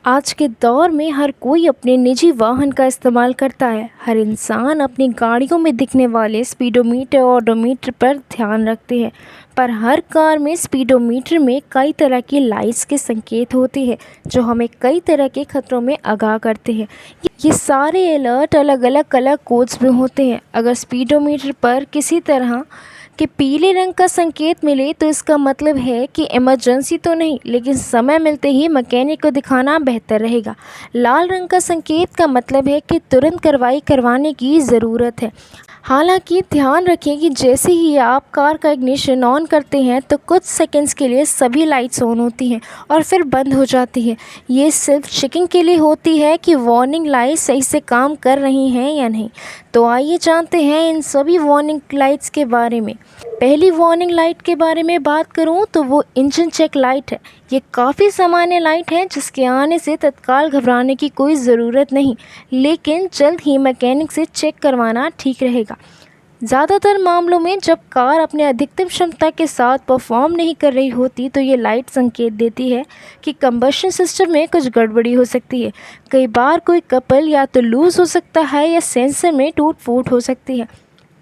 आज के दौर में हर कोई अपने निजी वाहन का इस्तेमाल करता है। हर इंसान अपनी गाड़ियों में दिखने वाले स्पीडोमीटर और ओडोमीटर पर ध्यान रखते हैं, पर हर कार में स्पीडोमीटर में कई तरह की लाइट्स के संकेत होते हैं जो हमें कई तरह के खतरों में आगाह करते हैं। ये सारे अलर्ट अलग अलग कलर कोड्स में होते हैं। अगर स्पीडोमीटर पर किसी तरह कि पीले रंग का संकेत मिले तो इसका मतलब है कि इमरजेंसी तो नहीं, लेकिन समय मिलते ही मैकेनिक को दिखाना बेहतर रहेगा। लाल रंग का संकेत का मतलब है कि तुरंत कार्रवाई करवाने की ज़रूरत है। हालांकि ध्यान रखें कि जैसे ही आप कार का इग्निशन ऑन करते हैं तो कुछ सेकंड्स के लिए सभी लाइट्स ऑन होती हैं और फिर बंद हो जाती हैं। ये सिर्फ चेकिंग के लिए होती है कि वार्निंग लाइट्स सही से काम कर रही हैं या नहीं। तो आइए जानते हैं इन सभी वार्निंग लाइट्स के बारे में। पहली वार्निंग लाइट के बारे में बात करूं तो वो इंजन चेक लाइट है। ये काफ़ी सामान्य लाइट है जिसके आने से तत्काल घबराने की कोई ज़रूरत नहीं, लेकिन जल्द ही मैकेनिक से चेक करवाना ठीक रहेगा। ज़्यादातर मामलों में जब कार अपने अधिकतम क्षमता के साथ परफॉर्म नहीं कर रही होती तो ये लाइट संकेत देती है कि कंबशन सिस्टम में कुछ गड़बड़ी हो सकती है। कई बार कोई कपल या तो लूज़ हो सकता है या सेंसर में टूट फूट हो सकती है।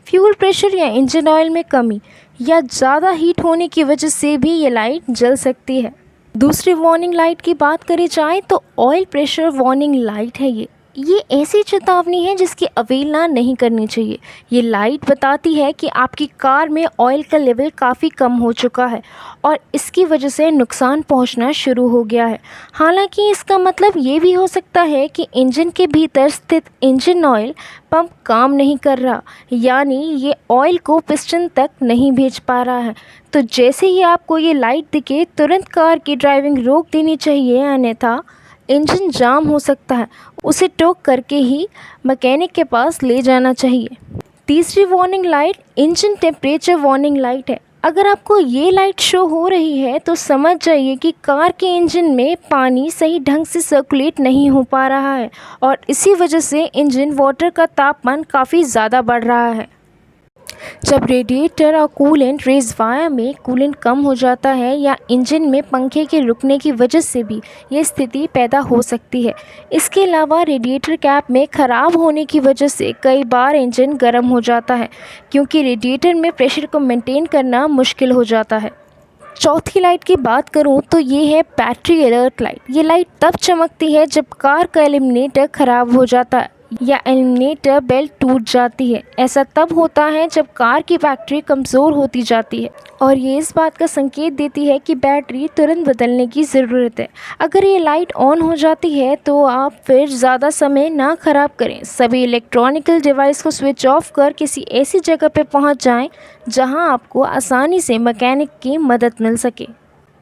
फ्यूल प्रेशर या इंजन ऑयल में कमी या ज़्यादा हीट होने की वजह से भी ये लाइट जल सकती है। दूसरी वार्निंग लाइट की बात करी जाए तो ऑयल प्रेशर वार्निंग लाइट है। ये ऐसी चेतावनी है जिसकी अवहेलना नहीं करनी चाहिए। ये लाइट बताती है कि आपकी कार में ऑयल का लेवल काफ़ी कम हो चुका है और इसकी वजह से नुकसान पहुंचना शुरू हो गया है। हालांकि इसका मतलब ये भी हो सकता है कि इंजन के भीतर स्थित इंजन ऑयल पंप काम नहीं कर रहा, यानी ये ऑयल को पिस्टन तक नहीं भेज पा रहा है। तो जैसे ही आपको ये लाइट दिखे तुरंत कार की ड्राइविंग रोक देनी चाहिए, अन्यथा इंजन जाम हो सकता है। उसे टोक करके ही मैकेनिक के पास ले जाना चाहिए। तीसरी warning light engine temperature warning light है। अगर आपको ये लाइट शो हो रही है तो समझ जाइए कि कार के इंजन में पानी सही ढंग से सर्कुलेट नहीं हो पा रहा है और इसी वजह से इंजन वाटर का तापमान काफ़ी ज़्यादा बढ़ रहा है। जब रेडिएटर और कूलेंट रेजवायर में कूलेंट कम हो जाता है या इंजन में पंखे के रुकने की वजह से भी ये स्थिति पैदा हो सकती है। इसके अलावा रेडिएटर कैप में ख़राब होने की वजह से कई बार इंजन गर्म हो जाता है, क्योंकि रेडिएटर में प्रेशर को मेंटेन करना मुश्किल हो जाता है। चौथी लाइट की बात करूं तो ये है बैटरी अलर्ट लाइट। ये लाइट तब चमकती है जब कार का एलिमिनेटर ख़राब हो जाता है या एलिमिनेटर बेल्ट टूट जाती है। ऐसा तब होता है जब कार की बैटरी कमज़ोर होती जाती है और ये इस बात का संकेत देती है कि बैटरी तुरंत बदलने की ज़रूरत है। अगर ये लाइट ऑन हो जाती है तो आप फिर ज़्यादा समय ना ख़राब करें। सभी इलेक्ट्रॉनिकल डिवाइस को स्विच ऑफ कर किसी ऐसी जगह पर पहुंच जाएं जहां आपको आसानी से मैकेनिक की मदद मिल सके।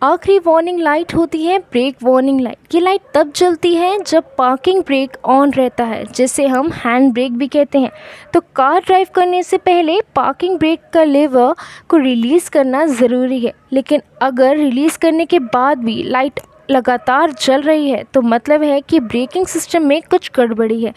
आखिरी वार्निंग लाइट होती है ब्रेक वार्निंग लाइट। ये लाइट तब जलती है जब पार्किंग ब्रेक ऑन रहता है, जिसे हम हैंड ब्रेक भी कहते हैं। तो कार ड्राइव करने से पहले पार्किंग ब्रेक का लेवर को रिलीज़ करना ज़रूरी है, लेकिन अगर रिलीज़ करने के बाद भी लाइट लगातार जल रही है तो मतलब है कि ब्रेकिंग सिस्टम में कुछ गड़बड़ी है।